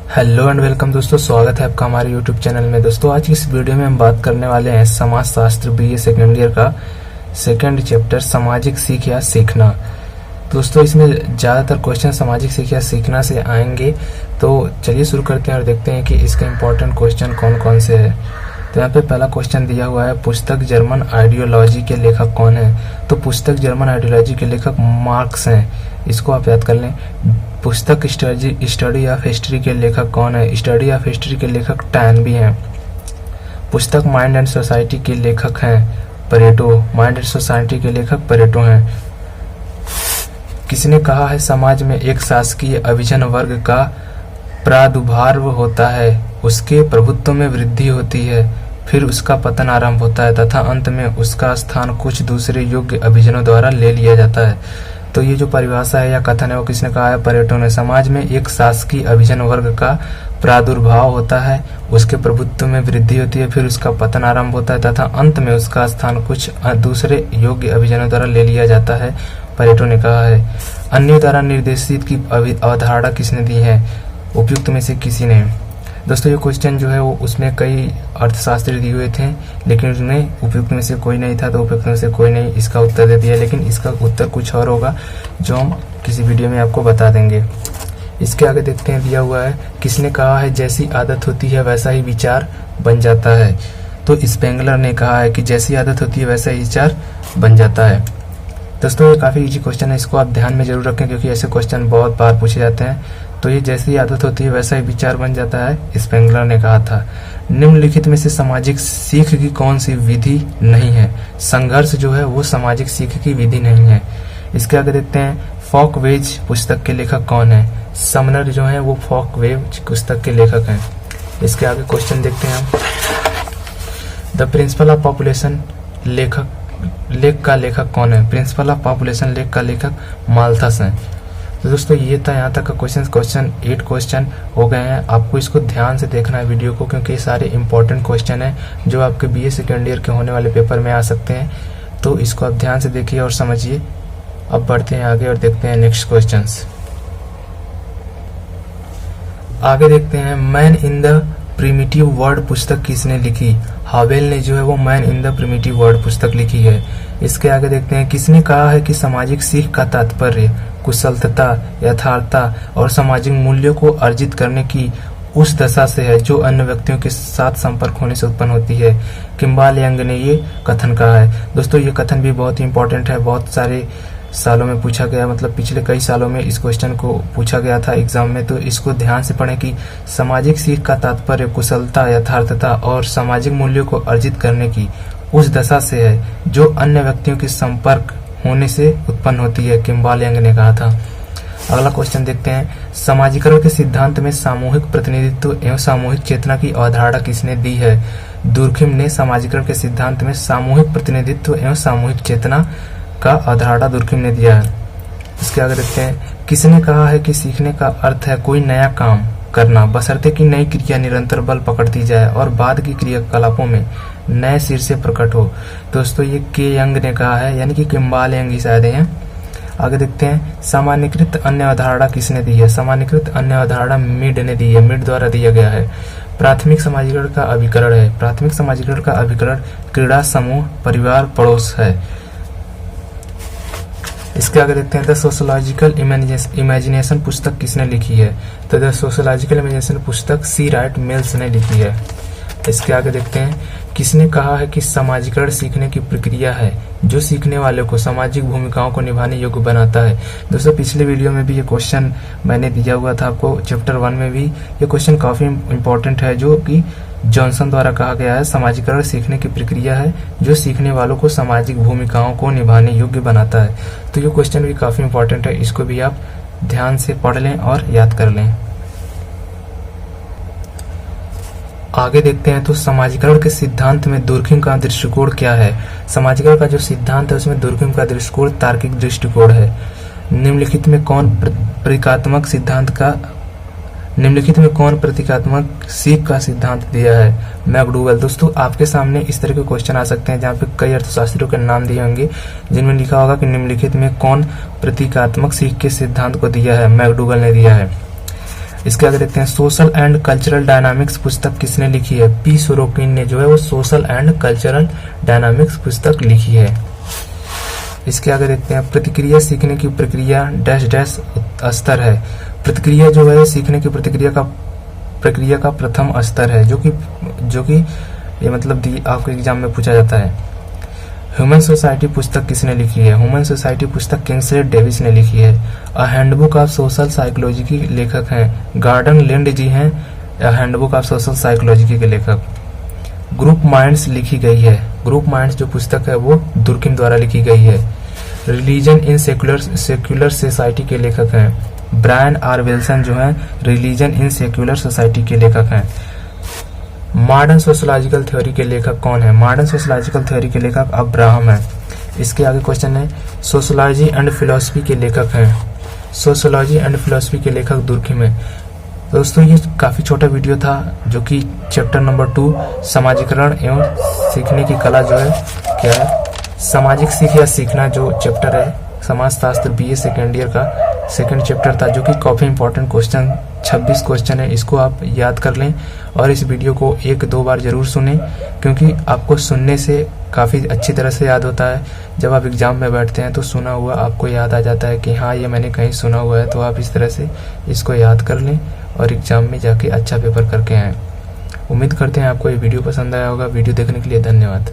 Hello and welcome दोस्तों, स्वागत है आपका हमारे यूट्यूब चैनल में। दोस्तों आज की इस वीडियो में हम बात करने वाले हैं समाज शास्त्र बीए सेकेंड ईयर का सेकेंड चैप्टर सामाजिक सीख या सीखना। दोस्तों इसमें ज़्यादातर क्वेश्चन सामाजिक सीख या सीखना से आएंगे, तो चलिए शुरू करते हैं और देखते हैं कि इसका इम्पोर्टेंट क्वेश्चन कौन कौन से है। तो यहाँ पे पहला क्वेश्चन दिया हुआ है, पुस्तक जर्मन आइडियोलॉजी के लेखक कौन है। तो पुस्तक जर्मन आइडियोलॉजी के लेखक मार्क्स हैं, इसको आप याद कर लें। पुस्तक स्टडी ऑफ हिस्ट्री के लेखक कौन है। स्टडी ऑफ हिस्ट्री के लेखक टैन भी हैं। पुस्तक माइंड एंड सोसाइटी के लेखक हैं परेटो। माइंड एंड सोसाइटी के लेखक परेटो हैं। किसने कहा है समाज में एक शासकीय अभिजन वर्ग का प्रादुर्भाव होता है, उसके प्रभुत्व में वृद्धि होती है, फिर उसका पतन आरंभ होता है तथा अंत में उसका स्थान कुछ दूसरे योग्य अभिजनों द्वारा ले लिया जाता है। तो ये जो परिभाषा है या कथन है वो किसने कहा है, परेटो ने। समाज में एक शासकीय अभिजन वर्ग का प्रादुर्भाव होता है, उसके प्रभुत्व में वृद्धि होती है, फिर उसका पतन आरंभ होता है तथा अंत में उसका स्थान कुछ दूसरे योग्य अभिजनों द्वारा ले लिया जाता है, परेटो ने कहा है। अन्य द्वारा निर्देशित की अवधारणा किसने दी है, उपयुक्त में से किसी ने। दोस्तों ये क्वेश्चन जो है वो उसमें कई अर्थशास्त्री दिए हुए थे, लेकिन उसमें उपयुक्त में से कोई नहीं था, तो उपयुक्त में से कोई नहीं इसका उत्तर दे दिया, लेकिन इसका उत्तर कुछ और होगा जो हम किसी वीडियो में आपको बता देंगे। इसके आगे देखते हैं, दिया हुआ है, किसने कहा है जैसी आदत होती है वैसा ही विचार बन जाता है। तो स्पेंगलर ने कहा है कि जैसी आदत होती है वैसा ही विचार बन जाता है। दोस्तों ये काफ़ी इजी क्वेश्चन है, इसको आप ध्यान में जरूर रखें क्योंकि ऐसे क्वेश्चन बहुत बार पूछे जाते हैं। तो ये जैसी आदत होती है वैसा ही विचार बन जाता है, स्पेंगलर ने कहा था। निम्नलिखित में से सामाजिक सीख की कौन सी विधि नहीं है। संघर्ष जो है वो सामाजिक सीख की विधि नहीं है। इसके आगे देखते हैं, फॉकवेज पुस्तक के लेखक कौन है। समनर जो है वो फॉकवेज पुस्तक के लेखक हैं। इसके आगे क्वेश्चन देखते हैं हम, द प्रिंसिपल ऑफ पॉपुलेशन लेख का लेखक कौन है। प्रिंसिपल ऑफ पॉपुलेशन लेख का लेखक माल्थस हैं। तो दोस्तों ये था यहाँ तक का क्वेश्चन 8 क्वेश्चन हो गए हैं। आपको इसको ध्यान से देखना है वीडियो को, क्योंकि ये सारे इंपॉर्टेंट क्वेश्चन हैं जो आपके बीए सेकेंड ईयर के होने वाले पेपर में आ सकते हैं। तो इसको आप ध्यान से देखिए और समझिए। अब बढ़ते हैं आगे और देखते हैं नेक्स्ट क्वेश्चंस। आगे देखते हैं, man in the primitive word पुस्तक किसने लिखी। हावेल ने जो है वो man in the primitive word पुस्तक लिखी है। इसके आगे देखते हैं, किसने कहा है कि सामाजिक सीख का तात्पर्य कुशलता, यथार्थता और सामाजिक मूल्यों को अर्जित करने की उस दशा से है जो अन्य व्यक्तियों के साथ संपर्क होने से उत्पन्न होती है। किम्बाल यंग ने ये कथन कहा है। दोस्तों ये कथन भी बहुत ही इंपॉर्टेंट है, बहुत सारे सालों में पूछा गया, मतलब पिछले कई सालों में इस क्वेश्चन को पूछा गया था एग्जाम में। तो इसको ध्यान से पढ़ें कि सामाजिक सीख का तात्पर्य कुशलता, यथार्थता और सामाजिक मूल्यों को अर्जित करने की उस दशा से है जो अन्य व्यक्तियों के संपर्क होने से उत्पन्न होती है, किम्बाल यंग ने कहा था। अगला क्वेश्चन देखते हैं, समाजीकरण के सिद्धांत में सामूहिक प्रतिनिधित्व एवं सामूहिक चेतना की अवधारणा किसने दी है। दुर्खिम ने समाजीकरण के सिद्धांत में सामूहिक प्रतिनिधित्व एवं सामूहिक चेतना का अवधारणा दुर्खिम ने दिया है। इसके आगे देखते हैं, किसने कहा है कि सीखने का अर्थ है कोई नया काम करना बशर्ते कि नई क्रिया निरंतर बल पकड़ती जाए और बाद की क्रियाकलापों में नए सिर से प्रकट हो। दोस्तों ये के यंग ने कहा है, यानी कि किम्बाल यंग ही शायद हैं। आगे देखते हैं, सामान्यकृत अन्य अवधारणा किसने दी है। सामान्यकृत अन्य अवधारणा मिड ने दी है, मिड द्वारा दिया गया है। प्राथमिक समाजीकरण का अभिकरण है। प्राथमिक समाजीकरण का अभिकरण क्रीड़ा, समूह, परिवार, पड़ोस है। इसके आगे देखते हैं, द सोशोलॉजिकल इमेजिनेशन पुस्तक किसने लिखी है। तो द सोशोलॉजिकल इमेजिनेशन पुस्तक सी राइट मिल्स ने लिखी है। इसके आगे देखते हैं, किसने कहा है कि समाजीकरण सीखने की प्रक्रिया है जो सीखने वाले को सामाजिक भूमिकाओं को निभाने योग्य बनाता है। दोस्तों पिछले वीडियो में भी ये क्वेश्चन मैंने दिया हुआ था आपको, चैप्टर 1 में भी ये क्वेश्चन काफी इंपॉर्टेंट है, जो कि जॉनसन द्वारा कहा गया है। समाजीकरण सीखने की प्रक्रिया है जो सीखने वालों को सामाजिक भूमिकाओं को निभाने योग्य बनाता है। तो ये क्वेश्चन भी काफी इंपॉर्टेंट है, इसको भी आप ध्यान से पढ़ लें और याद कर लें। आगे देखते हैं, तो समाजीकरण के सिद्धांत में दुर्खिम का दृष्टिकोण क्या है। समाजीकरण का जो सिद्धांत है उसमें दुर्खिम का दृष्टिकोण तार्किक दृष्टिकोण है। निम्नलिखित में कौन प्रतीकात्मक सीख का सिद्धांत दिया है। मैकडूगल। दोस्तों आपके सामने इस तरह के क्वेश्चन आ सकते हैं जहाँ पे कई अर्थशास्त्रियों के नाम दिए होंगे, जिनमें लिखा होगा कि निम्नलिखित में कौन प्रतीकात्मक सीख के सिद्धांत को दिया है। मैकडूगल ने दिया है। इसके आगे देखते हैं सोशल एंड कल्चरल डायनामिक्स पुस्तक किसने लिखी है। पी सोरोकिन ने जो है वो सोशल एंड कल्चरल डायनामिक्स पुस्तक लिखी है। इसके आगे देखते हैं प्रतिक्रिया सीखने की प्रक्रिया डैश डैश स्तर है। प्रतिक्रिया जो है सीखने की प्रक्रिया का प्रथम स्तर है, जो कि ये मतलब आपके एग्जाम में पूछा जाता है। ह्यूमन सोसाइटी पुस्तक किसने लिखी है। ह्यूमन सोसाइटी पुस्तक किंगस्ले डेविस ने लिखी है। अ हैंडबुक ऑफ सोशल साइकोलॉजी के लेखक हैं गार्डन लिंड जी हैं। अ हैंडबुक ऑफ सोशल साइकोलॉजी के लेखक। ग्रुप माइंड्स लिखी गई है। ग्रुप माइंड्स जो पुस्तक है वो दुर्किम द्वारा लिखी गई है। रिलीजन इन सेक्युलर सोसाइटी के लेखक हैं ब्रायन आर विल्सन जो हैं रिलीजन इन सेक्युलर सोसाइटी के लेखक हैं। मॉडर्न सोशोलॉजिकल थ्योरी के लेखक कौन है। मॉडर्न सोशोलॉजिकल थ्योरी के लेखक अब्राहम है। इसके आगे क्वेश्चन है सोशोलॉजी एंड फिलोसफी के लेखक हैं। सोशोलॉजी एंड फिलोसफी के लेखक दुर्किम है। दोस्तों ये काफी छोटा वीडियो था जो कि चैप्टर नंबर 2 सामाजिकरण एवं सीखने की कला जो है क्या है सामाजिक सीख या सीखना जो चैप्टर है समाजशास्त्र बीए सेकेंड ईयर का सेकंड चैप्टर था, जो कि काफी इंपॉर्टेंट क्वेश्चन 26 क्वेश्चन है। इसको आप याद कर लें और इस वीडियो को 1-2 बार जरूर सुनें, क्योंकि आपको सुनने से काफ़ी अच्छी तरह से याद होता है। जब आप एग्जाम में बैठते हैं तो सुना हुआ आपको याद आ जाता है कि हाँ ये मैंने कहीं सुना हुआ है। तो आप इस तरह से इसको याद कर लें और एग्जाम में जाके अच्छा पेपर करके आएँ। उम्मीद करते हैं आपको ये वीडियो पसंद आया होगा। वीडियो देखने के लिए धन्यवाद।